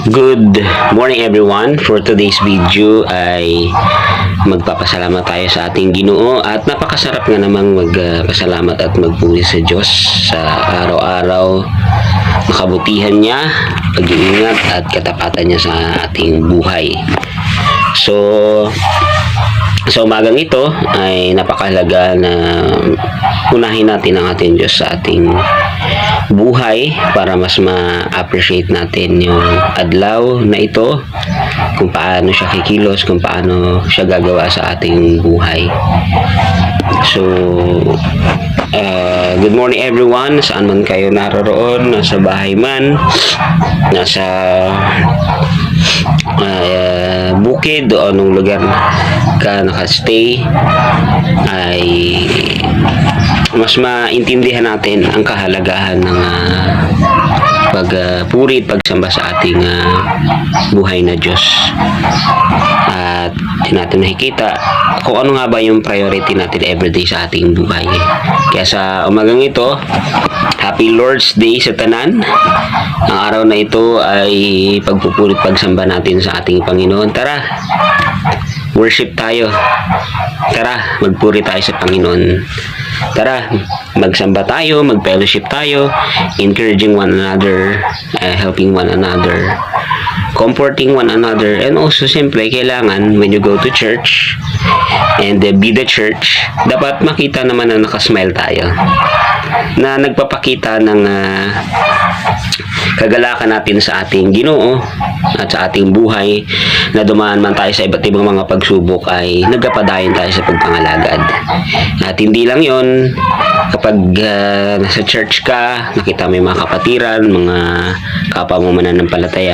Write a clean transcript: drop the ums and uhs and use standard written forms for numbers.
Good morning everyone. For today's video ay magpapasalamat tayo sa ating Ginoo at napakasarap nga namang magpasalamat at magpuri sa Diyos sa araw-araw makabutihan niya, pag-iingat at katapatan niya sa ating buhay. Sa umagang ito ay napakahalaga na unahin natin ang ating Diyos sa ating buhay para mas ma-appreciate natin yung adlaw na ito, kung paano siya kikilos, kung paano siya gagawa sa ating buhay. Good morning everyone, saan man kayo naroroon, nasa bahay man, nasa bukid o anong lugar ka nakastay, ay mas maintindihan natin ang kahalagahan ng pagpuri at pagsamba sa ating buhay na Diyos. At di natin nakikita kung ano nga ba yung priority natin everyday sa ating buhay. Kaya sa umagang ito, Happy Lord's Day sa tanan. Ang araw na ito ay pagpupuri at pagsamba natin sa ating Panginoon. Tara, worship tayo. Tara, magpuri tayo sa Panginoon. Tara, magsamba tayo, mag-fellowship tayo, encouraging one another, helping one another, comforting one another, and also siyempre kailangan when you go to church and be the church, dapat makita naman na nakasmile tayo, na nagpapakita ng kagalakan natin sa ating Ginoo at sa ating buhay, na dumaan man tayo sa iba't ibang mga pagsubok ay nagkapadayon tayo sa pagpangalagad. At hindi lang yon, kapag nasa church ka, nakita mo yung mga kapatiran, mga kapwa mo mananampalataya,